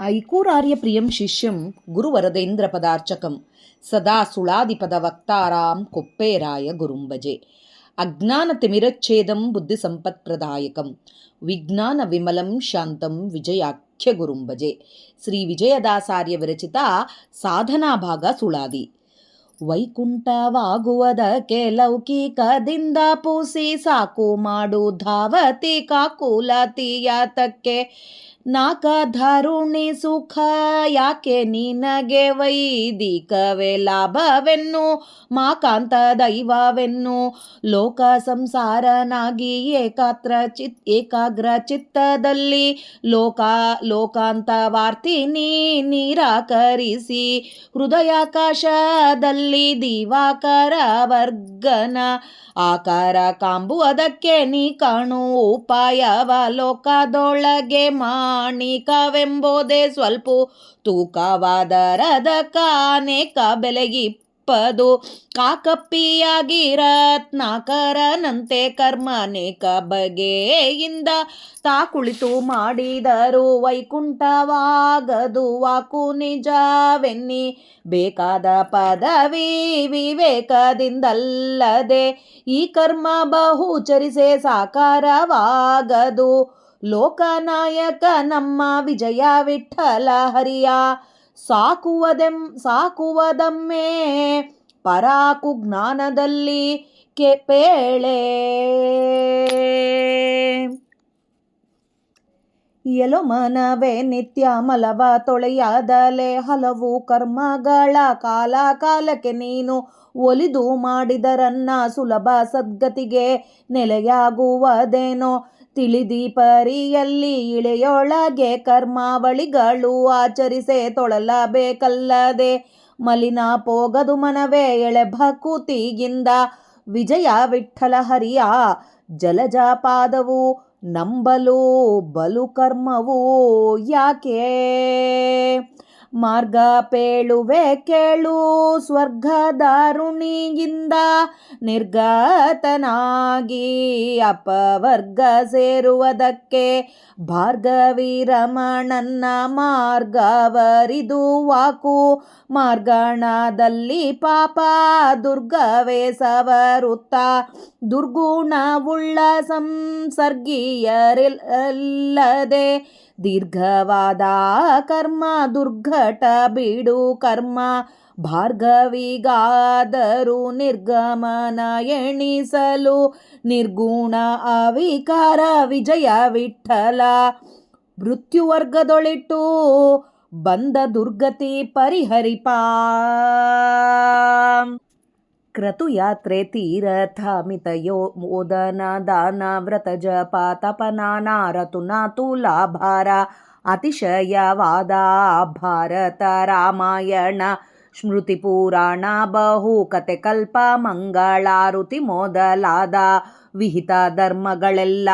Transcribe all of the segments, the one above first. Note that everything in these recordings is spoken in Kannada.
ಐಕೂರಾರ್ಯಪ್ರಿಯಂ ಶಿಷ್ಯಂ ಗುರುವರದೇಂದ್ರಪದಾರ್ಚಕಂ ಸದಾ ಸುಳಾದಿಪದವಕ್ತಾರಾಂ ಕೊಪ್ಪೇರಾಯ ಗುರುಂಭಜೆ. ಅಜ್ಞಾನತಿಮಿರಚ್ಛೇದಂ ಬುದ್ಧಿಸಂಪತ್ಪ್ರದಾಯಕಂ ವಿಜ್ಞಾನ ವಿಮಲಂ ಶಾಂತಂ ವಿಜಯಾಖ್ಯ ಗುರುಂಭಜೆ. ಶ್ರೀ ವಿಜಯದಾಸಾರ್ಯ ವಿರಚಿತ ಸಾಧನಾಭಾಗ ಸುಳಾದಿ. ವೈಕುಂಠವಾಗುವುದಕ್ಕೆ ಲೌಕಿಕದಿಂದ ಪೂಸಿ ಸಾಕು ಮಾಡು ಧಾವತಿ ಕಾಕುಲತಿಯಾತಕ್ಕೆ ನಾಕಧಾರುಣಿ ಸುಖ ಯಾಕೆ ನಿನಗೆ ವೈದಿಕವೇ ಲಾಭವೆನ್ನು ಮಾಕಾಂತ ದೈವವೆನ್ನು ಲೋಕ ಸಂಸಾರನಾಗಿ ಏಕಾಗ್ರ ಚಿತ್ತದಲ್ಲಿ ಲೋಕಾಂತವಾರ್ತಿನಿ ನಿರಾಕರಿಸಿ ಹೃದಯಾಕಾಶದಲ್ಲಿ ದಿವಾಕರ ವರ್ಗನ ಆಕಾರ ಕಾಂಬುವುದಕ್ಕೆ ನೀ ಕಾಣು ಉಪಾಯವ ಲೋಕದೊಳಗೆ ಮಾಣಿಕವೆಂಬುದೇ ಸ್ವಲ್ಪ ತೂಕವಾದರದಕ್ಕ ಅನೇಕ ಬೆಲೆಗಿಪ್ಪದು ಕಾಕಪ್ಪಿಯಾಗಿ ರತ್ನಾಕರನಂತೆ ಕರ್ಮ ಅನೇಕ ಬಗೆಯಿಂದ ತಾ ಕುಳಿತು ಮಾಡಿದರು ವೈಕುಂಠವಾಗದು ವಾಕು ನಿಜವೆನ್ನಿ ಬೇಕಾದ ಪದವಿ ವಿವೇಕದಿಂದಲ್ಲದೆ ಈ ಕರ್ಮ ಬಹುಚರಿಸೆ ಸಾಕಾರವಾಗದು ಲೋಕನಾಯಕ ನಮ್ಮ ವಿಜಯ ವಿಠಲ ಹರಿಯ ಸಾಕುವದಮ್ಮೆ ಪರಾಕು ಜ್ಞಾನದಲ್ಲಿ ಪೇಳೆ ಎಲೋ ಮನವೇ ನಿತ್ಯ ಮಲವ ತೊಳೆಯಾದಲೆ ಹಲವು ಕರ್ಮಗಳ ಕಾಲಕ್ಕೆ ನೀನು ಒಲಿದು ಮಾಡಿದರನ್ನ ಸುಲಭ ಸದ್ಗತಿಗೆ ನೆಲೆಯಾಗುವುದೇನೋ ತಿಳಿದಿ ಪರಿಯಲ್ಲಿ ಇಳೆಯೊಳಗೆ ಕರ್ಮಾವಳಿಗಳು ಆಚರಿಸೆ ತೊಳಲಬೇಕಲ್ಲದೆ ಮಲಿನ ಪೋಗದು ಮನವೇ ಎಳೆ ಭಕುತಿಯಿಂದ ವಿಜಯ ವಿಠಲ ಹರಿಯ ಜಲಜಪಾದವು ನಂಬಲು ಬಲು ಕರ್ಮವು ಯಾಕೆ ಮಾರ್ಗ ಪೇಳುವೆ ಕೇಳು ಸ್ವರ್ಗದಾರುಣಿಯಿಂದ ನಿರ್ಗತನಾಗಿ ಅಪವರ್ಗ ಸೇರುವುದಕ್ಕೆ ಭಾರ್ಗವಿ ರಮಣನ್ನ ಮಾರ್ಗವರಿದು ವಾಕು ಮಾರ್ಗಣದಲ್ಲಿ ಪಾಪ ದುರ್ಗವೇ ಸವರುತ್ತ ದುರ್ಗುಣವುಳ್ಳ ಸಂಸರ್ಗೀಯರಿಲ್ಲದೆ ದೀರ್ಘವಾದ ಕರ್ಮ ದುರ್ಘಟ ಬಿಡು ಕರ್ಮ ಭಾರ್ಗವಿಗಾದರೂ ನಿರ್ಗಮನ ಎಣಿಸಲು ನಿರ್ಗುಣ ಅವಿಕಾರ ವಿಜಯ ವಿಠಲ ಮೃತ್ಯುವರ್ಗದೊಳಿಟ್ಟು ಬಂದ ದುರ್ಗತಿ ಪರಿಹರಿಪ ಕ್ರತುಯಾತ್ರೆ ತೀರಥ ಮಿತಯೋ ಓದನ ದಾನ ವ್ರತ ಜಪ ತಪನಾನ ರತುನ ತುಲಾಭಾರ ಅತಿಶಯವಾದ ಭಾರತ ರಾಮಾಯಣ ಸ್ಮೃತಿ ಪುರಾಣ ಬಹು ಕತೆ ಕಲ್ಪ ಮಂಗಳಾರುತಿ ಮೊದಲಾದ ವಿಹಿತ ಧರ್ಮಗಳೆಲ್ಲ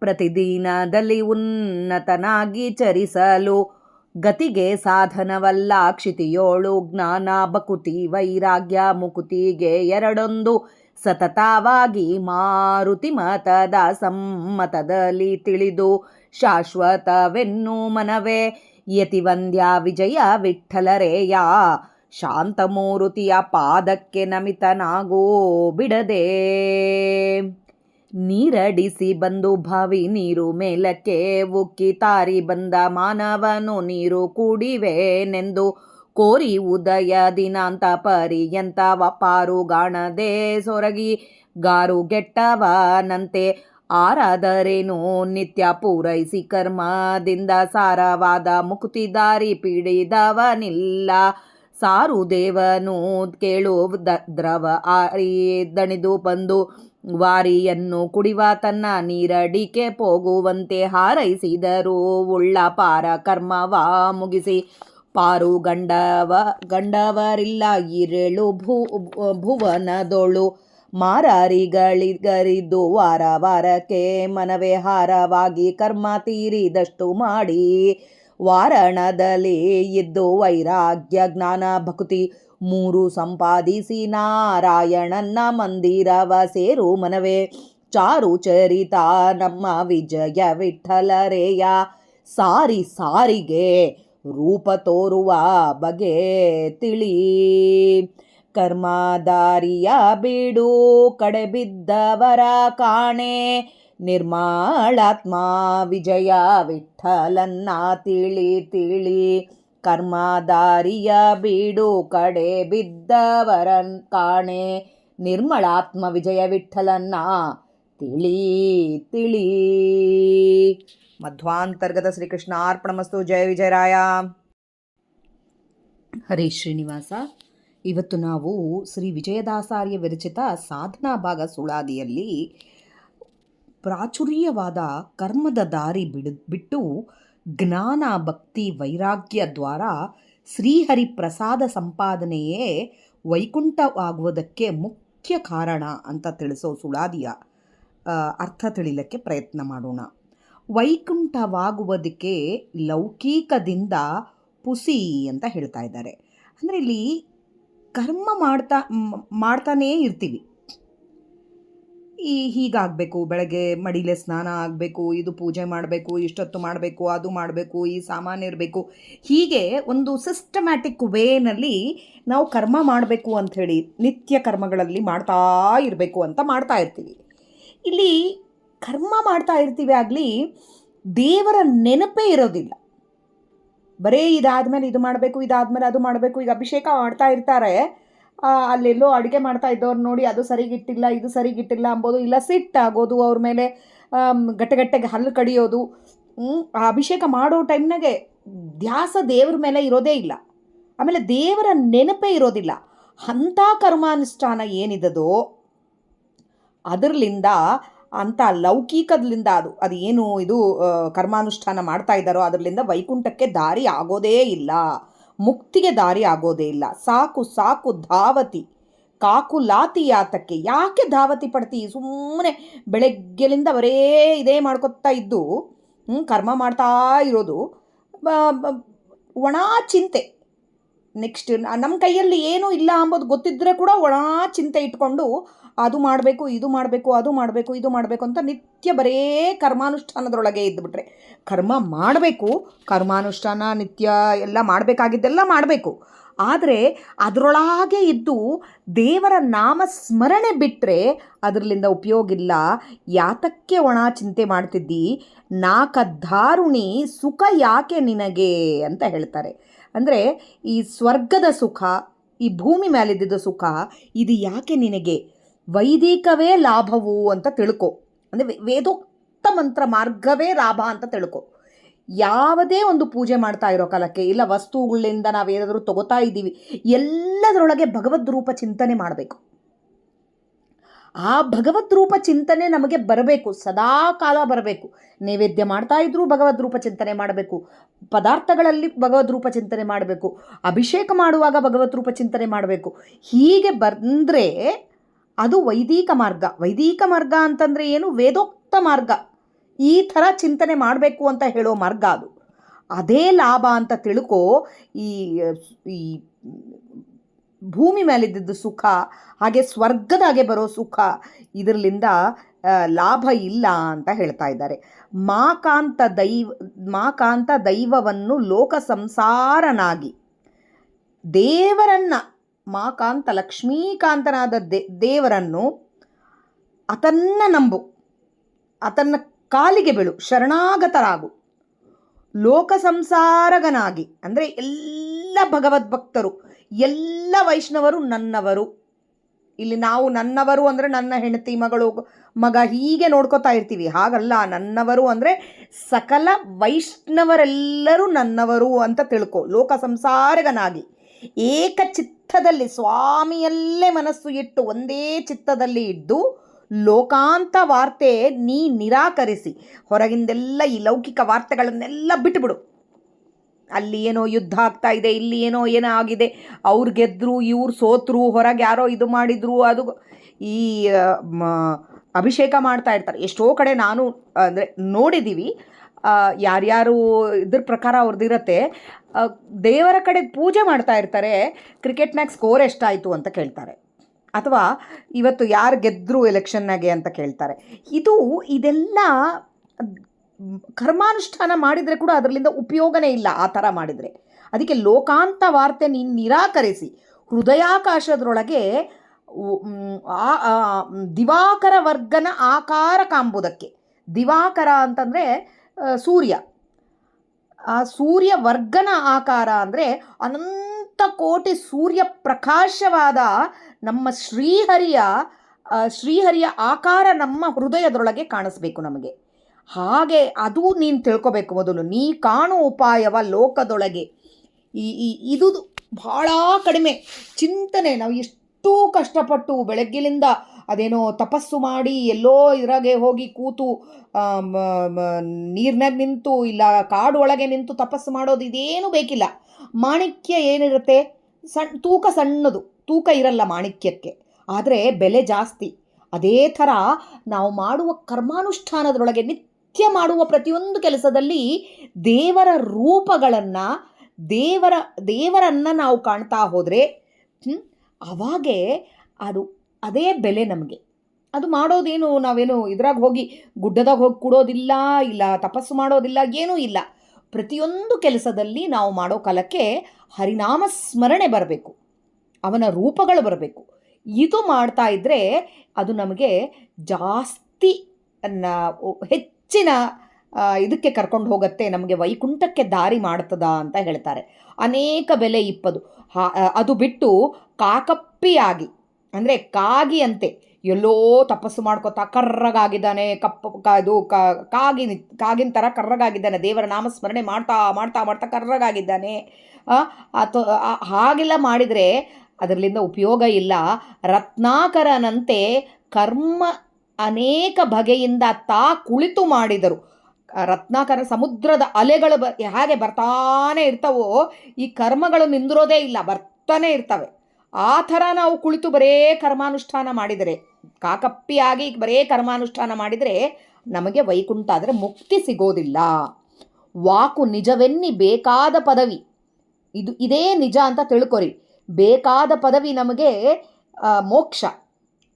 ಪ್ರತಿದಿನದಲ್ಲಿ ಉನ್ನತನಾಗಿ ಚರಿಸಲು ಗತಿಗೆ ಸಾಧನವಲ್ಲ ಕ್ಷಿತಿಯೋಳು ಜ್ಞಾನ ಬಕುತಿ ವೈರಾಗ್ಯ ಮುಕುತಿಗೆ ಎರಡೊಂದು ಸತತವಾಗಿ ಮಾರುತಿ ಮತದ ಸಮ್ಮತದಲ್ಲಿ ತಿಳಿದು ಶಾಶ್ವತವೆನ್ನು ಮನವೇ ಯತಿವಂದ್ಯ ವಿಜಯ ವಿಠಲರೇಯ ಶಾಂತಮೂರುತಿಯ ಪಾದಕ್ಕೆ ನಮಿತನಾಗೋ ಬಿಡದೆ ನೀರಡಿಸಿ ಬಂದು ಬಾವಿ ನೀರು ಮೇಲಕ್ಕೆ ಉಕ್ಕಿ ತಾರಿ ಬಂದ ಮಾನವನು ನೀರು ಕುಡಿವೆನೆಂದು ಕೋರಿ ಉದಯ ದಿನಾಂತ ಪರ್ಯಂತ ಪಾರುಗಾಣದೆ ಸೊರಗಿ ಗಾರುಗೆಟ್ಟವನಂತೆ ಆರಾದರೇನು ನಿತ್ಯ ಪೂರೈಸಿ ಕರ್ಮದಿಂದ ಸಾರವಾದ ಮುಕುತಿ ದಾರಿ ಪೀಡಿದವನಿಲ್ಲ ಸಾರು ದೇವನು ಕೇಳು ದ್ರವ ಆರಿ ದಣಿದು ಬಂದು ವಾರಿಯನ್ನು ಕುಡಿವ ತನ್ನ ನೀರಡಿಕೆ ಹೋಗುವಂತೆ ಹಾರೈಸಿದರು ಉಳ್ಳ ಪಾರ ಕರ್ಮವ ಮುಗಿಸಿ ಪಾರು ಗಂಡವರಿಲ್ಲ ಇರೇಳು ಭುವನದೊಳು ಮಾರಾರಿಗಳಿಗರಿದ್ದು ವಾರಕ್ಕೆ ಮನವೇ ಹಾರವಾಗಿ ಕರ್ಮ ತೀರಿದಷ್ಟು ಮಾಡಿ ವಾರಣದಲ್ಲಿ ಇದ್ದು ವೈರಾಗ್ಯ ಜ್ಞಾನ ಭಕ್ತಿ ಮೂರು ಸಂಪಾದಿಸಿ ನಾರಾಯಣನ ಮಂದಿರವ ಸೇರು ಮನವೇ ಚಾರು ಚರಿತ ನಮ್ಮ ವಿಜಯ ವಿಠಲರೇಯ ಸಾರಿ ಸಾರಿಗೆ ರೂಪ ತೋರುವ ಬಗೆ ತಿಳಿ. ಕರ್ಮದಾರಿಯ ಬಿಡು ಕಡೆ ಬಿದ್ದವರ ಕಾಣೆ, ನಿರ್ಮಲಾತ್ಮ ವಿಜಯ ವಿಠಲನ್ನ ತಿಳಿ ತಿಳಿ. ಕರ್ಮದಾರಿಯ ಬೀಡು ಕಡೆ ಬಿದ್ದವರನ್ ಕಾಣೆ, ನಿರ್ಮಲಾತ್ಮ ವಿಜಯ ವಿಠಲನ್ನ ತಿಳಿ ತಿಳಿ. ಮಧ್ವಾಂತರ್ಗತ ಶ್ರೀಕೃಷ್ಣಾರ್ಪಣಮಸ್ತು. ಜಯ ವಿಜಯರಾಯ. ಹರೇ ಶ್ರೀನಿವಾಸ. ಇವತ್ತು ನಾವು ಶ್ರೀ ವಿಜಯದಾಸಾರ್ಯ ವಿರಚಿತ ಸಾಧನಾ ಭಾಗ ಸುಳಾದಿಯಲ್ಲಿ ಪ್ರಾಚುರ್ಯವಾದ ಕರ್ಮದ ದಾರಿ ಬಿಟ್ಟು ಜ್ಞಾನ ಭಕ್ತಿ ವೈರಾಗ್ಯ ದ್ವಾರ ಶ್ರೀಹರಿ ಪ್ರಸಾದ ಸಂಪಾದನೆಯೇ ವೈಕುಂಠವಾಗುವುದಕ್ಕೆ ಮುಖ್ಯ ಕಾರಣ ಅಂತ ತಿಳಿಸೋ ಸುಳಾದಿಯ ಅರ್ಥ ತಿಳಿಲಿಕ್ಕೆ ಪ್ರಯತ್ನ ಮಾಡೋಣ. ವೈಕುಂಠವಾಗುವುದಕ್ಕೆ ಲೌಕಿಕದಿಂದ ಪುಸಿ ಅಂತ ಹೇಳ್ತಾ ಇದ್ದಾರೆ. ಅಂದರೆ ಇಲ್ಲಿ ಕರ್ಮ ಮಾಡ್ತಾನೇ ಇರ್ತೀವಿ. ಹೀಗಾಗಬೇಕು, ಬೆಳಗ್ಗೆ ಮಡಿಲೆ ಸ್ನಾನ ಆಗಬೇಕು, ಇದು ಪೂಜೆ ಮಾಡಬೇಕು, ಇಷ್ಟೊತ್ತು ಮಾಡಬೇಕು, ಅದು ಮಾಡಬೇಕು, ಈ ಸಾಮಾನು ಇರಬೇಕು, ಹೀಗೆ ಒಂದು ಸಿಸ್ಟಮ್ಯಾಟಿಕ್ ವೇನಲ್ಲಿ ನಾವು ಕರ್ಮ ಮಾಡಬೇಕು ಅಂಥೇಳಿ ನಿತ್ಯ ಕರ್ಮಗಳಲ್ಲಿ ಮಾಡ್ತಾ ಇರಬೇಕು ಅಂತ ಮಾಡ್ತಾ ಇರ್ತೀವಿ. ಇಲ್ಲಿ ಕರ್ಮ ಮಾಡ್ತಾ ಇರ್ತೀವಿ ಆಗಲಿ, ದೇವರ ನೆನಪೇ ಇರೋದಿಲ್ಲ. ಬರೀ ಇದಾದಮೇಲೆ ಇದು ಮಾಡಬೇಕು, ಇದಾದಮೇಲೆ ಅದು ಮಾಡಬೇಕು. ಈಗ ಅಭಿಷೇಕ ಮಾಡ್ತಾ ಇರ್ತಾರೆ, ಅಲ್ಲೆಲ್ಲೋ ಅಡುಗೆ ಮಾಡ್ತಾ ಇದ್ದವ್ರು ನೋಡಿ ಅದು ಸರಿಗಿಟ್ಟಿಲ್ಲ, ಇದು ಸರಿಗಿಟ್ಟಿಲ್ಲ ಅಂಬೋದು, ಇಲ್ಲ ಸಿಟ್ಟಾಗೋದು, ಅವ್ರ ಮೇಲೆ ಗಟ್ಟೆಗೆ ಹಲ್ಲು ಕಡಿಯೋದು. ಆ ಅಭಿಷೇಕ ಮಾಡೋ ಟೈಮ್ನಾಗೆ ಧ್ಯಾಸ ದೇವ್ರ ಮೇಲೆ ಇರೋದೇ ಇಲ್ಲ. ಆಮೇಲೆ ದೇವರ ನೆನಪೇ ಇರೋದಿಲ್ಲ. ಅಂಥ ಕರ್ಮಾನುಷ್ಠಾನ ಏನಿದದೋ ಅದರಲ್ಲಿಂದ, ಅಂಥ ಲೌಕಿಕದಿಂದ ಅದು ಏನು ಇದು ಕರ್ಮಾನುಷ್ಠಾನ ಮಾಡ್ತಾ ಇದ್ದಾರೋ ಅದರಲ್ಲಿಂದ ವೈಕುಂಠಕ್ಕೆ ದಾರಿ ಆಗೋದೇ ಇಲ್ಲ, ಮುಕ್ತಿಗೆ ದಾರಿ ಆಗೋದೇ ಇಲ್ಲ. ಸಾಕು ಸಾಕು ಧಾವತಿ ಕಾಕುಲಾತಿ ಯಾತಕ್ಕೆ. ಯಾಕೆ ಧಾವತಿ ಪಡ್ತಿ? ಸುಮ್ಮನೆ ಬೆಳಗ್ಗೆಲಿಂದ ಬರೇ ಇದೇ ಮಾಡ್ಕೊತಾ ಇದ್ದು ಕರ್ಮ ಮಾಡ್ತಾ ಇರೋದು ಒಣ ಚಿಂತೆ. ನೆಕ್ಸ್ಟ್ ನಮ್ಮ ಕೈಯಲ್ಲಿ ಏನೂ ಇಲ್ಲ ಅಂಬೋದು ಗೊತ್ತಿದ್ದರೆ ಕೂಡ ಒಣ ಚಿಂತೆ ಇಟ್ಕೊಂಡು ಅದು ಮಾಡಬೇಕು, ಇದು ಮಾಡಬೇಕು, ಅದು ಮಾಡಬೇಕು, ಇದು ಮಾಡಬೇಕು ಅಂತ ನಿತ್ಯ ಬರೇ ಕರ್ಮಾನುಷ್ಠಾನದೊಳಗೆ ಇದ್ದುಬಿಟ್ರೆ. ಕರ್ಮ ಮಾಡಬೇಕು, ಕರ್ಮಾನುಷ್ಠಾನ ನಿತ್ಯ ಎಲ್ಲ ಮಾಡಬೇಕಾಗಿದ್ದೆಲ್ಲ ಮಾಡಬೇಕು. ಆದರೆ ಅದರೊಳಗೆ ಇದ್ದು ದೇವರ ನಾಮ ಸ್ಮರಣೆ ಬಿಟ್ಟರೆ ಅದರಲ್ಲಿಂದ ಉಪಯೋಗ ಇಲ್ಲ. ಯಾತಕ್ಕೆ ಒಣ ಚಿಂತೆ ಮಾಡ್ತಿದ್ದಿ? ನಾಕದ್ದಾರುಣಿ ಸುಖ ಯಾಕೆ ನಿನಗೆ ಅಂತ ಹೇಳ್ತಾರೆ. ಅಂದರೆ ಈ ಸ್ವರ್ಗದ ಸುಖ, ಈ ಭೂಮಿ ಮೇಲಿದ್ದ ಸುಖ, ಇದು ಯಾಕೆ ನಿನಗೆ? ವೈದಿಕವೇ ಲಾಭವು ಅಂತ ತಿಳ್ಕೊ. ಅಂದರೆ ವೇದೋಕ್ತ ಮಂತ್ರ ಮಾರ್ಗವೇ ಲಾಭ ಅಂತ ತಿಳ್ಕೊ. ಯಾವುದೇ ಒಂದು ಪೂಜೆ ಮಾಡ್ತಾ ಇರೋ ಕಾಲಕ್ಕೆ, ಇಲ್ಲ ವಸ್ತುಗಳಿಂದ ನಾವೇನಾದರೂ ತಗೋತಾ ಇದ್ದೀವಿ, ಎಲ್ಲದರೊಳಗೆ ಭಗವದ್ ರೂಪ ಚಿಂತನೆ ಮಾಡಬೇಕು. ಆ ಭಗವದ್ ರೂಪ ಚಿಂತನೆ ನಮಗೆ ಬರಬೇಕು, ಸದಾ ಕಾಲ ಬರಬೇಕು. ನೈವೇದ್ಯ ಮಾಡ್ತಾ ಇದ್ರೂ ಭಗವದ್ ರೂಪ ಚಿಂತನೆ ಮಾಡಬೇಕು, ಪದಾರ್ಥಗಳಲ್ಲಿ ಭಗವದ್ ರೂಪ ಚಿಂತನೆ ಮಾಡಬೇಕು, ಅಭಿಷೇಕ ಮಾಡುವಾಗ ಭಗವದ್ ರೂಪ ಚಿಂತನೆ ಮಾಡಬೇಕು. ಹೀಗೆ ಬಂದರೆ ಅದು ವೈದಿಕ ಮಾರ್ಗ. ವೈದಿಕ ಮಾರ್ಗ ಅಂತಂದರೆ ಏನು? ವೇದೋಕ್ತ ಮಾರ್ಗ. ಈ ಥರ ಚಿಂತನೆ ಮಾಡಬೇಕು ಅಂತ ಹೇಳೋ ಮಾರ್ಗ ಅದು. ಅದೇ ಲಾಭ ಅಂತ ತಿಳ್ಕೊ. ಈ ಭೂಮಿ ಮೇಲಿದ್ದ ಸುಖ, ಹಾಗೆ ಸ್ವರ್ಗದಾಗೆ ಬರೋ ಸುಖ, ಇದರಲ್ಲಿಂದ ಲಾಭ ಇಲ್ಲ ಅಂತ ಹೇಳ್ತಾ ಇದ್ದಾರೆ. ಮಾಕಾಂತ ದೈವವನ್ನು ಲೋಕ ಸಂಸಾರನಾಗಿ ದೇವರನ್ನು, ಮಾಕಾಂತ ಲಕ್ಷ್ಮೀಕಾಂತನಾದ ದೇವರನ್ನು ಆತನ್ನ ನಂಬು, ಆತನ್ನ ಕಾಲಿಗೆ ಬೀಳು, ಶರಣಾಗತರಾಗು. ಲೋಕ ಸಂಸಾರಗನಾಗಿ ಅಂದರೆ ಎಲ್ಲ ಭಗವದ್ಭಕ್ತರು, ಎಲ್ಲ ವೈಷ್ಣವರು ನನ್ನವರು. ಇಲ್ಲಿ ನಾವು ನನ್ನವರು ಅಂದರೆ ನನ್ನ ಹೆಂಡತಿ, ಮಗಳು, ಮಗ ಹೀಗೆ ನೋಡ್ಕೋತಾ ಇರ್ತೀವಿ. ಹಾಗಲ್ಲ. ನನ್ನವರು ಅಂದರೆ ಸಕಲ ವೈಷ್ಣವರೆಲ್ಲರೂ ನನ್ನವರು ಅಂತ ತಿಳ್ಕೊ. ಲೋಕ ಸಂಸಾರಗನಾಗಿ ಏಕಚಿತ್ತದಲ್ಲಿ ಸ್ವಾಮಿಯಲ್ಲೇ ಮನಸ್ಸು ಇಟ್ಟು ಒಂದೇ ಚಿತ್ತದಲ್ಲಿ ಇದ್ದು ಲೋಕಾಂತ ವಾರ್ತೆ ನೀ ನಿರಾಕರಿಸಿ, ಹೊರಗಿಂದೆಲ್ಲ ಈ ಲೌಕಿಕ ವಾರ್ತೆಗಳನ್ನೆಲ್ಲ ಬಿಟ್ಟುಬಿಡು. ಅಲ್ಲಿ ಏನೋ ಯುದ್ಧ ಆಗ್ತಾ ಇದೆ, ಇಲ್ಲಿ ಏನೋ ಆಗಿದೆ, ಅವ್ರು ಗೆದ್ದರು, ಇವ್ರು ಸೋತರು, ಹೊರಗೆ ಯಾರೋ ಇದು ಮಾಡಿದರು, ಅದು ಈ ಅಭಿಷೇಕ ಮಾಡ್ತಾ ಇರ್ತಾರೆ. ಎಷ್ಟೋ ಕಡೆ ನಾನು ಅಂದರೆ ನೋಡಿದ್ದೀವಿ. ಯಾರ್ಯಾರು ಇದ್ರ ಪ್ರಕಾರ ಅವ್ರದ್ದಿರತ್ತೆ. ದೇವರ ಕಡೆ ಪೂಜೆ ಮಾಡ್ತಾ ಇರ್ತಾರೆ, ಕ್ರಿಕೆಟ್ನಾಗ ಸ್ಕೋರ್ ಎಷ್ಟಾಯಿತು ಅಂತ ಕೇಳ್ತಾರೆ, ಅಥವಾ ಇವತ್ತು ಯಾರು ಗೆದ್ದರು ಎಲೆಕ್ಷನ್ನಾಗೆ ಅಂತ ಕೇಳ್ತಾರೆ. ಇದೆಲ್ಲ ಕರ್ಮಾನುಷ್ಠಾನ ಮಾಡಿದರೆ ಕೂಡ ಅದರಿಂದ ಉಪಯೋಗನೇ ಇಲ್ಲ ಆ ಥರ ಮಾಡಿದರೆ. ಅದಕ್ಕೆ ಲೋಕಾಂತ ವಾರ್ತೆ ನೀನು ನಿರಾಕರಿಸಿ ಹೃದಯಾಕಾಶದೊಳಗೆ ದಿವಾಕರ ವರ್ಗನ ಆಕಾರ ಕಾಂಬುದಕ್ಕೆ. ದಿವಾಕರ ಅಂತಂದರೆ ಸೂರ್ಯ. ಆ ಸೂರ್ಯ ವರ್ಗನ ಆಕಾರ ಅಂದರೆ ಅನಂತ ಕೋಟಿ ಸೂರ್ಯ ಪ್ರಕಾಶವಾದ ನಮ್ಮ ಶ್ರೀಹರಿಯ ಆಕಾರ ನಮ್ಮ ಹೃದಯದೊಳಗೆ ಕಾಣಿಸ್ಬೇಕು ನಮಗೆ. ಹಾಗೆ ಅದು ನೀನು ತಿಳ್ಕೊಬೇಕು ಮೊದಲು. ನೀ ಕಾಣು ಉಪಾಯವ ಲೋಕದೊಳಗೆ. ಇದು ಭಾಳ ಕಡಿಮೆ ಚಿಂತನೆ. ನಾವು ಎಷ್ಟು ಕಷ್ಟಪಟ್ಟು ಬೆಳಗ್ಗೆಲಿಂದ ಅದೇನೋ ತಪಸ್ಸು ಮಾಡಿ ಎಲ್ಲೋ ಇದ್ರಾಗೆ ಹೋಗಿ ಕೂತು ನೀರಿನಾಗ ನಿಂತು ಇಲ್ಲ ಕಾಡು ಒಳಗೆ ನಿಂತು ತಪಸ್ಸು ಮಾಡೋದು ಇದೇನೂ ಬೇಕಿಲ್ಲ. ಮಾಣಿಕ್ಯ ಏನಿರುತ್ತೆ, ತೂಕ ಸಣ್ಣದು, ತೂಕ ಇರಲ್ಲ ಮಾಣಿಕ್ಯಕ್ಕೆ, ಆದರೆ ಬೆಲೆ ಜಾಸ್ತಿ. ಅದೇ ಥರ ನಾವು ಮಾಡುವ ಕರ್ಮಾನುಷ್ಠಾನದೊಳಗೆ ನಿತ್ಯ ಮಾಡುವ ಪ್ರತಿಯೊಂದು ಕೆಲಸದಲ್ಲಿ ದೇವರ ರೂಪಗಳನ್ನು ದೇವರನ್ನು ನಾವು ಕಾಣ್ತಾ ಹೋದರೆ ಅವಾಗೇ ಅದೇ ಬೆಲೆ ನಮಗೆ. ಅದು ಮಾಡೋದೇನು, ನಾವೇನು ಇದ್ರಾಗ ಹೋಗಿ ಗುಡ್ಡದಾಗ ಹೋಗಿ ಕೂಡೋದಿಲ್ಲ, ಇಲ್ಲ ತಪಸ್ಸು ಮಾಡೋದಿಲ್ಲ, ಏನೂ ಇಲ್ಲ. ಪ್ರತಿಯೊಂದು ಕೆಲಸದಲ್ಲಿ ನಾವು ಮಾಡೋ ಕಾಲಕ್ಕೆ ಹರಿನಾಮ ಸ್ಮರಣೆ ಬರಬೇಕು, ಅವನ ರೂಪಗಳು ಬರಬೇಕು. ಇದು ಮಾಡ್ತಾ ಇದ್ದರೆ ಅದು ನಮಗೆ ಜಾಸ್ತಿ ಹೆಚ್ಚಿನ ಇದಕ್ಕೆ ಕರ್ಕೊಂಡು ಹೋಗುತ್ತೆ, ನಮಗೆ ವೈಕುಂಠಕ್ಕೆ ದಾರಿ ಮಾಡ್ತದ ಅಂತ ಹೇಳ್ತಾರೆ. ಅನೇಕ ಬೆಲೆ ಇಪ್ಪದು. ಅದು ಬಿಟ್ಟು ಕಾಕಪ್ಪಿಯಾಗಿ ಅಂದರೆ ಕಾಗಿ ಅಂತೆ ಎಲ್ಲೋ ತಪಸ್ಸು ಮಾಡ್ಕೋತಾ ಕರ್ರಗಾಗಿದ್ದಾನೆ, ಕಾಗಿನ ಥರ ಕರ್ರಗಾಗಿದ್ದಾನೆ, ದೇವರ ನಾಮಸ್ಮರಣೆ ಮಾಡ್ತಾ ಮಾಡ್ತಾ ಮಾಡ್ತಾ ಕರ್ರಗಾಗಿದ್ದಾನೆ. ಹಾಗೆಲ್ಲ ಮಾಡಿದರೆ ಅದರಿಂದ ಉಪಯೋಗ ಇಲ್ಲ. ರತ್ನಾಕರನಂತೆ ಕರ್ಮ ಅನೇಕ ಬಗೆಯಿಂದ ಕುಳಿತು ಮಾಡಿದರು. ರತ್ನಾಕರ ಸಮುದ್ರದ ಅಲೆಗಳು ಹೇಗೆ ಬರ್ತಾನೆ ಇರ್ತಾವೋ, ಈ ಕರ್ಮಗಳು ನಿಂದಿರೋದೇ ಇಲ್ಲ, ಬರ್ತಾನೆ ಇರ್ತವೆ. ಆ ಥರ ನಾವು ಕುಳಿತು ಬರೇ ಕರ್ಮಾನುಷ್ಠಾನ ಮಾಡಿದರೆ, ಕಾಕಪ್ಪಿಯಾಗಿ ಬರೇ ಕರ್ಮಾನುಷ್ಠಾನ ಮಾಡಿದರೆ ನಮಗೆ ವೈಕುಂಠ ಆದರೆ ಮುಕ್ತಿ ಸಿಗೋದಿಲ್ಲ. ವಾಕು ನಿಜವೆನ್ನಿ ಬೇಕಾದ ಪದವಿ, ಇದೇ ನಿಜ ಅಂತ ತಿಳ್ಕೊರಿ. ಬೇಕಾದ ಪದವಿ ನಮಗೆ ಮೋಕ್ಷ.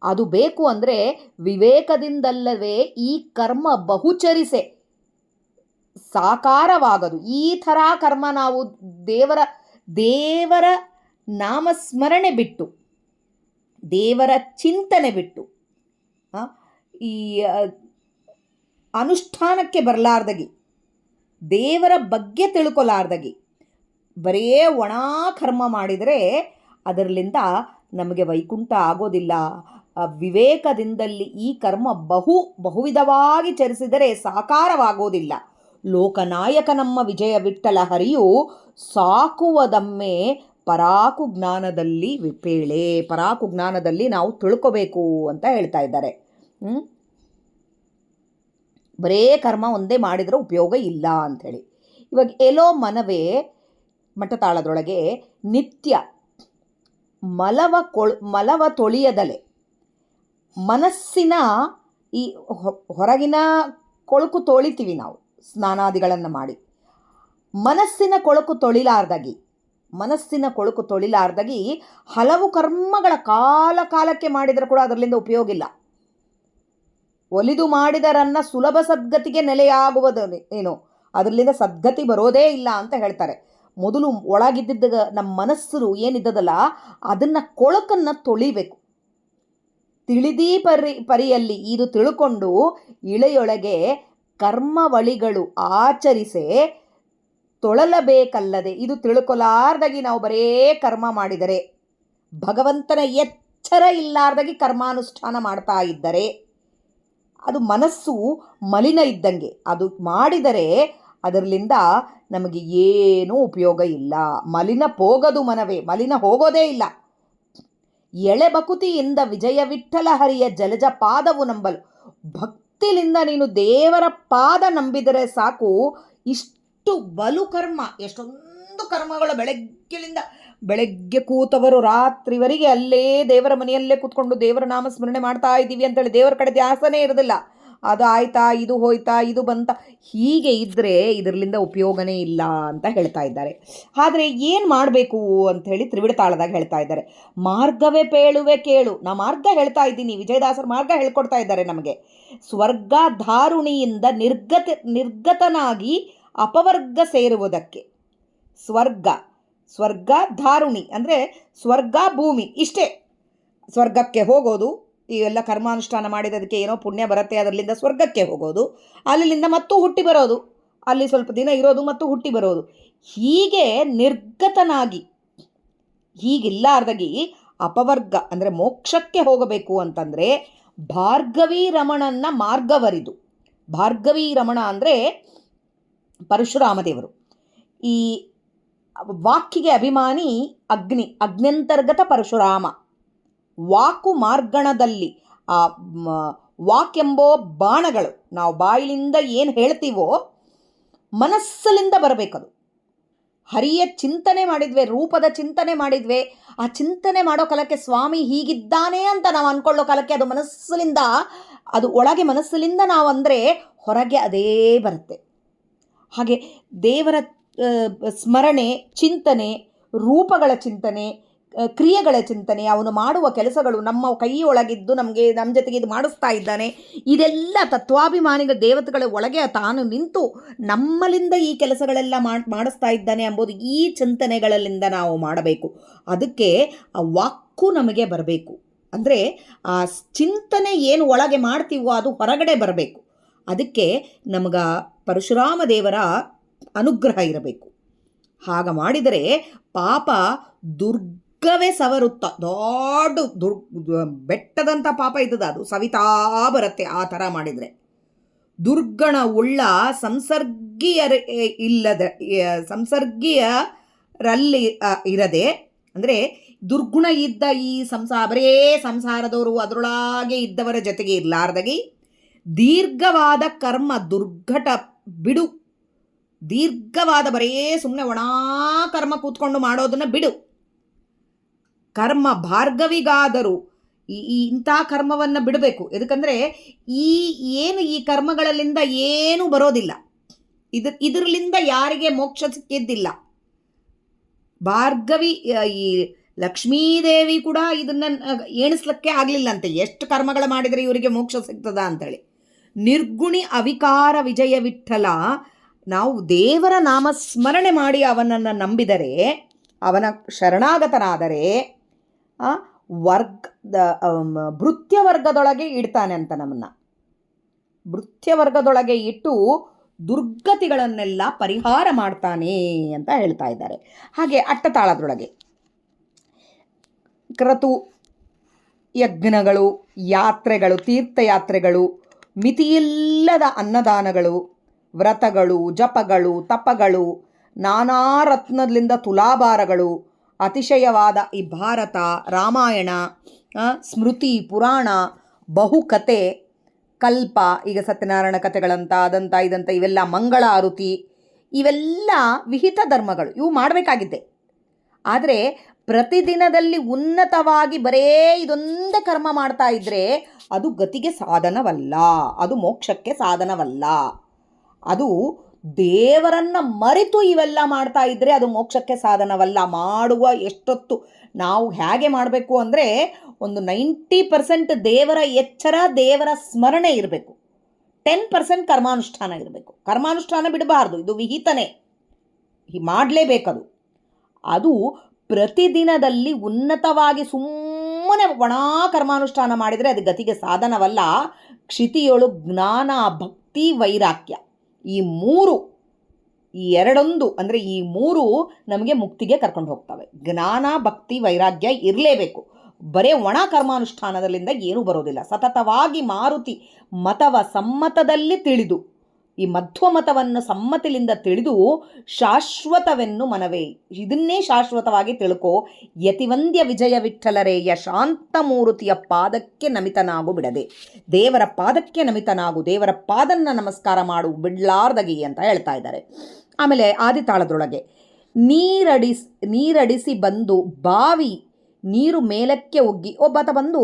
ಅದು ಬೇಕು ಅಂದರೆ ವಿವೇಕದಿಂದಲ್ಲವೇ ಈ ಕರ್ಮ ಬಹುಚರಿಸೆ ಸಾಕಾರವಾಗದು. ಈ ಥರ ಕರ್ಮ ನಾವು ದೇವರ ನಾಮಸ್ಮರಣೆ ಬಿಟ್ಟು, ದೇವರ ಚಿಂತನೆ ಬಿಟ್ಟು, ಈ ಅನುಷ್ಠಾನಕ್ಕೆ ಬರಲಾರ್ದಗಿ, ದೇವರ ಬಗ್ಗೆ ತಿಳ್ಕೊಲಾರ್ದಗಿ ಬರೇ ಒಣ ಕರ್ಮ ಮಾಡಿದರೆ ಅದರಲ್ಲಿಂದ ನಮಗೆ ವೈಕುಂಠ ಆಗೋದಿಲ್ಲ. ವಿವೇಕದಿಂದಲ್ಲಿ ಈ ಕರ್ಮ ಬಹುವಿಧವಾಗಿ ಚರಿಸಿದರೆ ಸಾಕಾರವಾಗೋದಿಲ್ಲ. ಲೋಕನಾಯಕ ನಮ್ಮ ವಿಜಯ ವಿಠ್ಠಲ ಹರಿಯು ಸಾಕುವದಮ್ಮೆ ಪರಾಕು ಜ್ಞಾನದಲ್ಲಿ ವಿಪೇಳೆ. ಪರಾಕು ಜ್ಞಾನದಲ್ಲಿ ನಾವು ತಿಳ್ಕೋಬೇಕು ಅಂತ ಹೇಳ್ತಾ ಇದ್ದಾರೆ. ಬರೇ ಕರ್ಮ ಒಂದೇ ಮಾಡಿದರೆ ಉಪಯೋಗ ಇಲ್ಲ ಅಂಥೇಳಿ. ಇವಾಗ ಎಲ್ಲೋ ಮನವೇ ಮಠತಾಳದೊಳಗೆ ನಿತ್ಯ ಮಲವ ತೊಳೆಯದಲೆ ಮನಸ್ಸಿನ ಈ ಹೊರಗಿನ ಕೊಳಕು ತೊಳಿತೀವಿ ನಾವು ಸ್ನಾನಾದಿಗಳನ್ನು ಮಾಡಿ. ಮನಸ್ಸಿನ ಕೊಳಕು ತೊಳಿಲಾರ್ದಾಗಿ ಹಲವು ಕರ್ಮಗಳ ಕಾಲಕ್ಕೆ ಮಾಡಿದರೆ ಕೂಡ ಅದರಿಂದ ಉಪಯೋಗ ಇಲ್ಲ. ಒಲಿದು ಮಾಡಿದರನ್ನ ಸುಲಭ ಸದ್ಗತಿಗೆ ನೆಲೆಯಾಗುವುದು ಏನು, ಅದರಿಂದ ಸದ್ಗತಿ ಬರೋದೇ ಇಲ್ಲ ಅಂತ ಹೇಳ್ತಾರೆ. ಮೊದಲು ಒಳಗಿದ್ದ ನಮ್ಮ ಮನಸ್ಸು ಏನಿದ್ದದಲ್ಲ ಅದನ್ನು ಕೊಳಕನ್ನು ತೊಳಿಬೇಕು. ತಿಳಿದೀ ಪರಿಯಲ್ಲಿ ಇದು ತಿಳ್ಕೊಂಡು ಇಳೆಯೊಳಗೆ ಕರ್ಮವಳಿಗಳು ಆಚರಿಸೆ ತೊಳಲಬೇಕಲ್ಲದೆ. ಇದು ತಿಳ್ಕೊಲಾರ್ದಾಗಿ ನಾವು ಬರೇ ಕರ್ಮ ಮಾಡಿದರೆ, ಭಗವಂತನ ಎಚ್ಚರ ಇಲ್ಲಾರ್ದಾಗಿ ಕರ್ಮಾನುಷ್ಠಾನ ಮಾಡ್ತಾ ಇದ್ದರೆ ಅದು ಮನಸ್ಸು ಮಲಿನ ಇದ್ದಂಗೆ. ಅದು ಮಾಡಿದರೆ ಅದರಲ್ಲಿಂದ ನಮಗೆ ಏನೂ ಉಪಯೋಗ ಇಲ್ಲ. ಮಲಿನ ಪೋಗದು ಮನವೇ, ಮಲಿನ ಹೋಗೋದೇ ಇಲ್ಲ. ಎಳೆ ಬಕುತಿಯಿಂದ ವಿಜಯ ವಿಠ್ಠಲ ಹರಿಯ ಜಲಜ ಪಾದವು ನಂಬಲು. ಭಕ್ತಿಲಿಂದ ನೀನು ದೇವರ ಪಾದ ನಂಬಿದರೆ ಸಾಕು. ಇಷ್ಟು ಬಲು ಕರ್ಮ, ಎಷ್ಟೊಂದು ಕರ್ಮಗಳು ಬೆಳಗ್ಗೆ ಕೂತವರು ರಾತ್ರಿವರೆಗೆ ಅಲ್ಲೇ ದೇವರ ಮನೆಯಲ್ಲೇ ಕೂತ್ಕೊಂಡು ದೇವರ ನಾಮಸ್ಮರಣೆ ಮಾಡ್ತಾ ಇದ್ದೀವಿ ಅಂತೇಳಿ ದೇವರ ಕಡೆ ಧ್ಯಾಸನೇ ಇರೋದಿಲ್ಲ. ಅದು ಆಯ್ತಾ, ಇದು ಹೋಯ್ತಾ, ಇದು ಬಂತ, ಹೀಗೆ ಇದ್ದರೆ ಇದರಿಂದ ಉಪಯೋಗನೇ ಇಲ್ಲ ಅಂತ ಹೇಳ್ತಾ ಇದ್ದಾರೆ. ಆದರೆ ಏನು ಮಾಡಬೇಕು ಅಂಥೇಳಿ ತ್ರಿವಿಡ ತಾಳದಾಗ ಹೇಳ್ತಾ ಇದ್ದಾರೆ. ಮಾರ್ಗವೇ ಪೇಳುವೆ ಕೇಳು. ನಾ ಮಾರ್ಗ ಹೇಳ್ತಾ ಇದ್ದೀನಿ, ವಿಜಯದಾಸರ ಮಾರ್ಗ ಹೇಳ್ಕೊಡ್ತಾ ಇದ್ದಾರೆ ನಮಗೆ. ಸ್ವರ್ಗ ಧಾರುಣಿಯಿಂದ ನಿರ್ಗತನಾಗಿ ಅಪವರ್ಗ ಸೇರುವುದಕ್ಕೆ. ಸ್ವರ್ಗ ಧಾರುಣಿ ಅಂದರೆ ಸ್ವರ್ಗ ಭೂಮಿ ಇಷ್ಟೇ. ಸ್ವರ್ಗಕ್ಕೆ ಹೋಗೋದು, ಇವೆಲ್ಲ ಕರ್ಮಾನುಷ್ಠಾನ ಮಾಡಿದದಕ್ಕೆ ಏನೋ ಪುಣ್ಯ ಬರುತ್ತೆ, ಅದರಿಂದ ಸ್ವರ್ಗಕ್ಕೆ ಹೋಗೋದು, ಅಲ್ಲಿಂದ ಮತ್ತು ಹುಟ್ಟಿ ಬರೋದು, ಅಲ್ಲಿ ಸ್ವಲ್ಪ ದಿನ ಇರೋದು ಮತ್ತು ಹುಟ್ಟಿ ಬರೋದು, ಹೀಗೆ ನಿರ್ಗತನಾಗಿ, ಹೀಗಿಲ್ಲಾರ್ದಾಗಿ ಅಪವರ್ಗ ಅಂದರೆ ಮೋಕ್ಷಕ್ಕೆ ಹೋಗಬೇಕು ಅಂತಂದರೆ ಭಾರ್ಗವಿ ರಮಣನ ಮಾರ್ಗವರಿದು. ಭಾರ್ಗವಿ ರಮಣ ಅಂದರೆ ಪರಶುರಾಮ ದೇವರು. ಈ ವಾಕ್ಕಿಗೆ ಅಭಿಮಾನಿ ಅಗ್ನ್ಯಂತರ್ಗತ ಪರಶುರಾಮ. ವಾಕು ಮಾರ್ಗಣದಲ್ಲಿ ಆ ವಾಕೆಂಬೋ ಬಾಣಗಳು, ನಾವು ಬಾಯಿಲಿಂದ ಏನು ಹೇಳ್ತೀವೋ ಮನಸ್ಸಲ್ಲಿಂದ ಬರಬೇಕದು. ಹರಿಯ ಚಿಂತನೆ ಮಾಡಿದ್ವಿ, ರೂಪದ ಚಿಂತನೆ ಮಾಡಿದ್ವಿ, ಆ ಚಿಂತನೆ ಮಾಡೋ ಕಾಲಕ್ಕೆ ಸ್ವಾಮಿ ಹೀಗಿದ್ದಾನೆ ಅಂತ ನಾವು ಅಂದ್ಕೊಳ್ಳೋ ಕಾಲಕ್ಕೆ ಅದು ಮನಸ್ಸಲ್ಲಿಂದ, ಅದು ಒಳಗೆ ಮನಸ್ಸಲ್ಲಿಂದ ನಾವು ಅಂದರೆ ಹೊರಗೆ ಅದೇ ಬರುತ್ತೆ. ಹಾಗೆ ದೇವರ ಸ್ಮರಣೆ, ಚಿಂತನೆ, ರೂಪಗಳ ಚಿಂತನೆ, ಕ್ರಿಯೆಗಳ ಚಿಂತನೆ, ಅವನು ಮಾಡುವ ಕೆಲಸಗಳು ನಮ್ಮ ಕೈಯೊಳಗಿದ್ದು ನಮ್ಮ ಜೊತೆಗೆ ಇದು ಮಾಡಿಸ್ತಾ ಇದ್ದಾನೆ, ಇದೆಲ್ಲ ತತ್ವಾಭಿಮಾನಿಗಳ ದೇವತೆಗಳ ಒಳಗೆ ತಾನು ನಿಂತು ನಮ್ಮಲ್ಲಿಂದ ಈ ಕೆಲಸಗಳೆಲ್ಲ ಮಾಡಿಸ್ತಾ ಇದ್ದಾನೆ ಎಂಬುದು ಈ ಚಿಂತನೆಗಳಲ್ಲಿಂದ ನಾವು ಮಾಡಬೇಕು. ಅದಕ್ಕೆ ಆ ವಾಕ್ಕು ನಮಗೆ ಬರಬೇಕು. ಅಂದರೆ ಆ ಚಿಂತನೆ ಏನು ಒಳಗೆ ಮಾಡ್ತೀವೋ ಅದು ಹೊರಗಡೆ ಬರಬೇಕು. ಅದಕ್ಕೆ ನಮಗೆ ಪರಶುರಾಮ ದೇವರ ಅನುಗ್ರಹ ಇರಬೇಕು. ಹಾಗ ಮಾಡಿದರೆ ಪಾಪ ದುರ್ಗವೇ ಸವರುತ್ತ, ದೊಡ್ಡ ಬೆಟ್ಟದಂಥ ಪಾಪ ಇದ್ದದ ಅದು ಸವಿತಾ ಬರುತ್ತೆ. ಆ ಥರ ಮಾಡಿದರೆ ದುರ್ಗಣ ಉಳ್ಳ ಸಂಸರ್ಗಿಯರಲ್ಲಿ ಇರದೆ, ಅಂದರೆ ದುರ್ಗುಣ ಇದ್ದ ಈ ಬರೇ ಸಂಸಾರದವರು ಅದರೊಳಗೆ ಇದ್ದವರ ಜೊತೆಗೆ ಇರಲಾರ್ದಾಗಿ ದೀರ್ಘವಾದ ಕರ್ಮ ದುರ್ಘಟ ಬಿಡು. ದೀರ್ಘವಾದ ಬರೇ ಸುಮ್ಮನೆ ಒಣ ಕರ್ಮ ಕೂತ್ಕೊಂಡು ಮಾಡೋದನ್ನು ಬಿಡು. ಕರ್ಮ ಭಾರ್ಗವಿಗಾದರೂ ಇಂಥ ಕರ್ಮವನ್ನು ಬಿಡಬೇಕು. ಎದಕ್ಕಂದರೆ ಈ ಕರ್ಮಗಳಲ್ಲಿಂದ ಏನೂ ಬರೋದಿಲ್ಲ. ಇದರಲ್ಲಿಂದ ಯಾರಿಗೆ ಮೋಕ್ಷ ಸಿಕ್ಕಿದ್ದಿಲ್ಲ. ಭಾರ್ಗವಿ ಈ ಲಕ್ಷ್ಮೀದೇವಿ ಕೂಡ ಇದನ್ನು ಎಣಿಸ್ಲಿಕ್ಕೆ ಆಗಲಿಲ್ಲಂತೆ, ಎಷ್ಟು ಕರ್ಮಗಳು ಮಾಡಿದರೆ ಇವರಿಗೆ ಮೋಕ್ಷ ಸಿಗ್ತದ ಅಂಥೇಳಿ. ನಿರ್ಗುಣಿ ಅವಿಕಾರ ವಿಜಯ ವಿಠಲ. ನಾವು ದೇವರ ನಾಮಸ್ಮರಣೆ ಮಾಡಿ ಅವನನ್ನು ನಂಬಿದರೆ, ಅವನ ಶರಣಾಗತನಾದರೆ ಭೃತ್ಯವರ್ಗದೊಳಗೆ ಇಡ್ತಾನೆ ಅಂತ. ನಮ್ಮನ್ನು ಭೃತ್ಯವರ್ಗದೊಳಗೆ ಇಟ್ಟು ದುರ್ಗತಿಗಳನ್ನೆಲ್ಲ ಪರಿಹಾರ ಮಾಡ್ತಾನೆ ಅಂತ ಹೇಳ್ತಾ ಇದ್ದಾರೆ. ಹಾಗೆ ಅಟ್ಟತಾಳದೊಳಗೆ ಕ್ರತು ಯಜ್ಞಗಳು, ಯಾತ್ರೆಗಳು, ತೀರ್ಥಯಾತ್ರೆಗಳು, ಮಿತಿಯಿಲ್ಲದ ಅನ್ನದಾನಗಳು, ವ್ರತಗಳು, ಜಪಗಳು, ತಪಗಳು, ನಾನಾ ರತ್ನದಿಂದ ತುಲಾಭಾರಗಳು, ಅತಿಶಯವಾದ ಈ ಭಾರತ, ರಾಮಾಯಣ, ಸ್ಮೃತಿ, ಪುರಾಣ, ಬಹುಕತೆ, ಕಲ್ಪ, ಈಗ ಸತ್ಯನಾರಾಯಣ ಕಥೆಗಳಂತ ಅದಂತ ಇದಂತ ಇವೆಲ್ಲ, ಮಂಗಳ ಆರುತಿ, ಇವೆಲ್ಲ ವಿಹಿತ ಧರ್ಮಗಳು. ಇವು ಮಾಡಬೇಕಾಗಿದ್ದೆ. ಆದರೆ ಪ್ರತಿದಿನದಲ್ಲಿ ಉನ್ನತವಾಗಿ ಬರೇ ಇದೊಂದೇ ಕರ್ಮ ಮಾಡ್ತಾ ಇದ್ದರೆ ಅದು ಗತಿಗೆ ಸಾಧನವಲ್ಲ, ಅದು ಮೋಕ್ಷಕ್ಕೆ ಸಾಧನವಲ್ಲ. ಅದು ದೇವರನ್ನು ಮರೆತು ಇವೆಲ್ಲ ಮಾಡ್ತಾ ಇದ್ದರೆ ಅದು ಮೋಕ್ಷಕ್ಕೆ ಸಾಧನವಲ್ಲ. ಮಾಡುವ ಎಷ್ಟೊತ್ತು ನಾವು ಹೇಗೆ ಮಾಡಬೇಕು ಅಂದರೆ ಒಂದು 90% ದೇವರ ಎಚ್ಚರ, ದೇವರ ಸ್ಮರಣೆ ಇರಬೇಕು. 10% ಕರ್ಮಾನುಷ್ಠಾನ ಇರಬೇಕು. ಕರ್ಮಾನುಷ್ಠಾನ ಬಿಡಬಾರ್ದು, ಇದು ವಿಹಿತನೇ, ಮಾಡಲೇಬೇಕದು. ಅದು ಪ್ರತಿದಿನದಲ್ಲಿ ಉನ್ನತವಾಗಿ ಸುಮ್ಮನೆ ಒಣ ಕರ್ಮಾನುಷ್ಠಾನ ಮಾಡಿದರೆ ಅದು ಗತಿಗೆ ಸಾಧನವಲ್ಲ. ಕ್ಷಿತಿಯೊಳು ಜ್ಞಾನ, ಭಕ್ತಿ, ವೈರಾಗ್ಯ, ಈ ಎರಡೊಂದು ಅಂದರೆ ಈ ಮೂರು ನಮಗೆ ಮುಕ್ತಿಗೆ ಕರ್ಕೊಂಡು ಹೋಗ್ತವೆ. ಜ್ಞಾನ, ಭಕ್ತಿ, ವೈರಾಗ್ಯ ಇರಲೇಬೇಕು. ಬರೇ ಒಣ ಕರ್ಮಾನುಷ್ಠಾನದಲ್ಲಿಂದ ಏನೂ ಬರೋದಿಲ್ಲ. ಸತತವಾಗಿ ಮಾರುತಿ ಮತವ ಸಮ್ಮತದಲ್ಲಿ ತಿಳಿದು, ಈ ಮಧ್ವ ಮತವನ್ನು ಸಮ್ಮತಿಲಿಂದ ತಿಳಿದು ಶಾಶ್ವತವೆನ್ನು ಮನವೇ, ಇದನ್ನೇ ಶಾಶ್ವತವಾಗಿ ತಿಳ್ಕೋ. ಯತಿವಂದ್ಯ ವಿಜಯ ವಿಠ್ಠಲರೇಯ ಶಾಂತಮೂರುತಿಯ ಪಾದಕ್ಕೆ ನಮಿತನಾಗು ಬಿಡದೆ. ದೇವರ ಪಾದಕ್ಕೆ ನಮಿತನಾಗು, ದೇವರ ಪಾದನ್ನ ನಮಸ್ಕಾರ ಮಾಡು ಬಿಡ್ಲಾರ್ದಗಿ ಅಂತ ಹೇಳ್ತಾ ಇದ್ದಾರೆ. ಆಮೇಲೆ ಆದಿತಾಳದೊಳಗೆ ನೀರಡಿಸಿ ಬಂದು ನೀರು ಮೇಲಕ್ಕೆ ಒಗ್ಗಿ ಒಬ್ಬಾತ ಬಂದು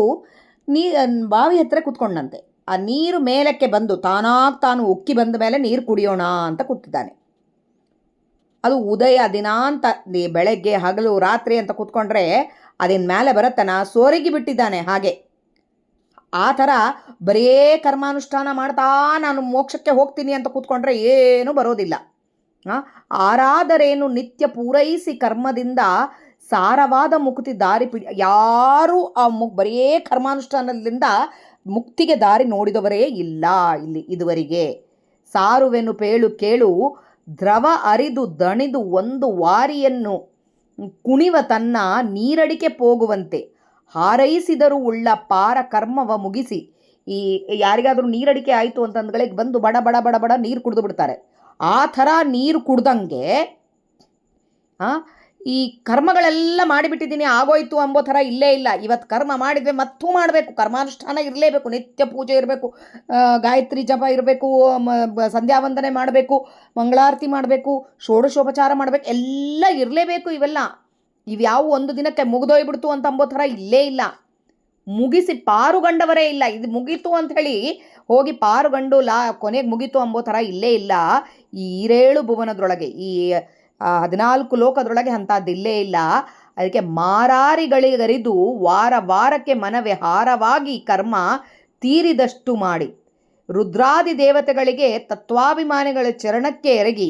ಬಾವಿ ಹತ್ತಿರ ಕೂತ್ಕೊಂಡಂತೆ. ಆ ನೀರು ಮೇಲಕ್ಕೆ ಬಂದು ತಾನಾಗಿ ತಾನು ಉಕ್ಕಿ ಬಂದ ಮೇಲೆ ನೀರು ಕುಡಿಯೋಣ ಅಂತ ಕೂತಿದ್ದಾನೆ. ಅದು ಉದಯ ದಿನಾಂತ ಬೆಳಗ್ಗೆ ಹಗಲು ರಾತ್ರಿ ಅಂತ ಕೂತ್ಕೊಂಡ್ರೆ ಅದೇನು ಮೇಲೆ ಬರುತ್ತಾನ, ಸೋರಿಗಿ ಬಿಟ್ಟಿದ್ದಾನೆ ಹಾಗೆ. ಆ ಥರ ಬರೇ ಕರ್ಮಾನುಷ್ಠಾನ ಮಾಡ್ತಾ ನಾನು ಮೋಕ್ಷಕ್ಕೆ ಹೋಗ್ತೀನಿ ಅಂತ ಕೂತ್ಕೊಂಡ್ರೆ ಏನೂ ಬರೋದಿಲ್ಲ. ಆರಾದರೇನು ನಿತ್ಯ ಪೂರೈಸಿ ಕರ್ಮದಿಂದ ಸಾರವಾದ ಮುಕ್ತಿ ದಾರಿ ಯಾರೂ ಆ ಬರೇ ಕರ್ಮಾನುಷ್ಠಾನದಿಂದ ಮುಕ್ತಿಗೆ ದಾರಿ ನೋಡಿದವರೇ ಇಲ್ಲ ಇಲ್ಲಿ ಇದುವರೆಗೆ. ಸಾರುವೆನು ಪೇಳು ಕೇಳು ದ್ರವ ಅರಿದು ದಣಿದು ಒಂದು ವಾರಿಯನ್ನು ಕುಣಿವ ತನ್ನ ನೀರಡಿಕೆ ಹೋಗುವಂತೆ ಹಾರೈಸಿದರೂ ಉಳ್ಳ ಪಾರ ಕರ್ಮವ ಮುಗಿಸಿ. ಈ ಯಾರಿಗಾದರೂ ನೀರಡಿಕೆ ಆಯಿತು ಅಂತಂದ್ಗಳಿಗೆ ಬಂದು ಬಡ ಬಡ ಬಡ ಬಡ ನೀರು ಕುಡಿದು ಬಿಡ್ತಾರೆ. ಆ ಥರ ನೀರು ಕುಡ್ದಂಗೆ ಈ ಕರ್ಮಗಳೆಲ್ಲ ಮಾಡಿಬಿಟ್ಟಿದ್ದೀನಿ ಆಗೋಯ್ತು ಅಂಬೋ ಥರ ಇಲ್ಲೇ ಇಲ್ಲ. ಇವತ್ತು ಕರ್ಮ ಮಾಡಿದ್ವಿ ಮತ್ತೂ ಮಾಡಬೇಕು, ಕರ್ಮಾನುಷ್ಠಾನ ಇರಲೇಬೇಕು, ನಿತ್ಯ ಪೂಜೆ ಇರಬೇಕು, ಗಾಯತ್ರಿ ಜಪ ಇರಬೇಕು, ಸಂಧ್ಯಾವಂದನೆ ಮಾಡಬೇಕು, ಮಂಗಳಾರತಿ ಮಾಡಬೇಕು, ಷೋಡಶೋಪಚಾರ ಮಾಡಬೇಕು, ಎಲ್ಲ ಇರಲೇಬೇಕು. ಇವ್ಯಾವ ಒಂದು ದಿನಕ್ಕೆ ಮುಗಿದೋಯ್ಬಿಡ್ತು ಅಂತ ಅಂಬೋ ಥರ ಇಲ್ಲೇ ಇಲ್ಲ. ಮುಗಿಸಿ ಪಾರುಗಂಡವರೇ ಇಲ್ಲ. ಇದು ಮುಗೀತು ಅಂಥೇಳಿ ಹೋಗಿ ಪಾರುಗಂಡು ಕೊನೆಗೆ ಮುಗೀತು ಅಂಬೋ ಥರ ಇಲ್ಲೇ ಇಲ್ಲ. ಈ 7 ಭುವನದೊಳಗೆ, ಈ 14 ಲೋಕದೊಳಗೆ ಅಂಥದ್ದಿಲ್ಲೇ ಇಲ್ಲ. ಅದಕ್ಕೆ ಮಾರಾರಿಗಳಿಗರಿದು ವಾರ ವಾರಕ್ಕೆ ಮನವೇ ಹಾರವಾಗಿ ಕರ್ಮ ತೀರಿದಷ್ಟು ಮಾಡಿ ರುದ್ರಾದಿ ದೇವತೆಗಳಿಗೆ ತತ್ವಾಭಿಮಾನಿಗಳ ಚರಣಕ್ಕೆ ಎರಗಿ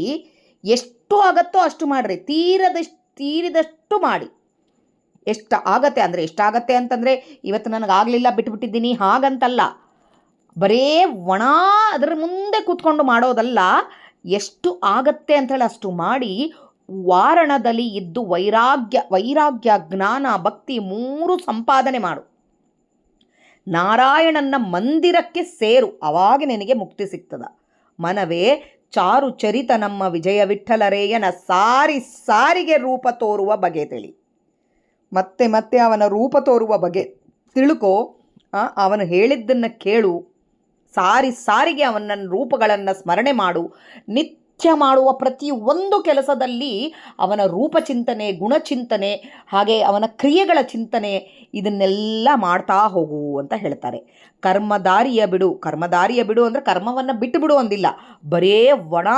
ಎಷ್ಟು ಆಗತ್ತೋ ಅಷ್ಟು ಮಾಡಿರಿ. ತೀರಿದಷ್ಟು ಮಾಡಿ. ಎಷ್ಟು ಆಗತ್ತೆ ಅಂದರೆ ಎಷ್ಟಾಗತ್ತೆ ಅಂತಂದರೆ ಇವತ್ತು ನನಗಾಗಲಿಲ್ಲ ಬಿಟ್ಬಿಟ್ಟಿದ್ದೀನಿ ಹಾಗಂತಲ್ಲ, ಬರೇ ಒಣ ಅದರ ಮುಂದೆ ಕೂತ್ಕೊಂಡು ಮಾಡೋದಲ್ಲ. ಎಷ್ಟು ಆಗತ್ತೆ ಅಂಥೇಳಿ ಅಷ್ಟು ಮಾಡಿ ವಾರಣದಲ್ಲಿ ಇದ್ದು ವೈರಾಗ್ಯ ಜ್ಞಾನ ಭಕ್ತಿ 3 ಸಂಪಾದನೆ ಮಾಡು. ನಾರಾಯಣನ ಮಂದಿರಕ್ಕೆ ಸೇರು, ಅವಾಗ ನಿನಗೆ ಮುಕ್ತಿ ಸಿಗ್ತದ. ಮನವೇ ಚಾರು ಚರಿತ ನಮ್ಮ ವಿಜಯ ವಿಠ್ಠಲರೇಯನ ಸಾರಿಗೆ ರೂಪ ತೋರುವ ಬಗೆ ತಿಳಿ. ಮತ್ತೆ ಮತ್ತೆ ಅವನ ರೂಪ ತೋರುವ ಬಗೆ ತಿಳ್ಕೋ. ಅವನು ಹೇಳಿದ್ದನ್ನು ಕೇಳು. ಸಾರಿಗೆ ಅವನ ರೂಪಗಳನ್ನು ಸ್ಮರಣೆ ಮಾಡು. ನಿತ್ಯ ಮಾಡುವ ಪ್ರತಿಯೊಂದು ಕೆಲಸದಲ್ಲಿ ಅವನ ರೂಪಚಿಂತನೆ, ಗುಣಚಿಂತನೆ, ಹಾಗೆ ಅವನ ಕ್ರಿಯೆಗಳ ಚಿಂತನೆ, ಇದನ್ನೆಲ್ಲ ಮಾಡ್ತಾ ಹೋಗು ಅಂತ ಹೇಳ್ತಾರೆ. ಕರ್ಮದಾರಿಯ ಬಿಡು ಅಂದರೆ ಕರ್ಮವನ್ನು ಬಿಟ್ಟು ಬಿಡು ಅಂದಿಲ್ಲ. ಬರೇ ಒಣ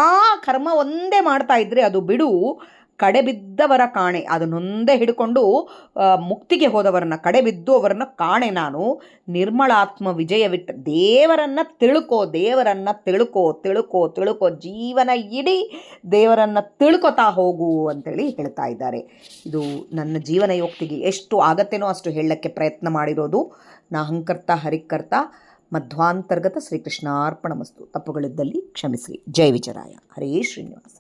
ಕರ್ಮ ಒಂದೇ ಮಾಡ್ತಾ ಇದ್ದರೆ ಅದು ಬಿಡು. ಕಡೆಬಿದ್ದವರ ಕಾಣೆ, ಅದನ್ನೊಂದೇ ಹಿಡ್ಕೊಂಡು ಮುಕ್ತಿಗೆ ಹೋದವರನ್ನ, ಕಡೆಬಿದ್ದು ಅವರನ್ನ ಕಾಣೆ ನಾನು. ನಿರ್ಮಲಾತ್ಮ ವಿಜಯವಿಟ್ಟ ದೇವರನ್ನು ತಿಳ್ಕೋ ಜೀವನ ಇಡೀ ದೇವರನ್ನು ತಿಳ್ಕೊತಾ ಹೋಗು ಅಂತೇಳಿ ಹೇಳ್ತಾ ಇದ್ದಾರೆ. ಇದು ನನ್ನ ಜೀವನ ಯೋಕ್ತಿಗೆ ಎಷ್ಟು ಆಗತ್ತೇನೋ ಅಷ್ಟು ಹೇಳಕ್ಕೆ ಪ್ರಯತ್ನ ಮಾಡಿರೋದು. ನಾಹಂಕರ್ತ ಹರಿಕರ್ತ ಮಧ್ವಾಂತರ್ಗತ ಶ್ರೀಕೃಷ್ಣಾರ್ಪಣಮಸ್ತು. ತಪ್ಪುಗಳಿದ್ದಲ್ಲಿ ಕ್ಷಮಿಸಿ. ಜೈ ವಿಜಯರಾಯ. ಹರೇ ಶ್ರೀನಿವಾಸ.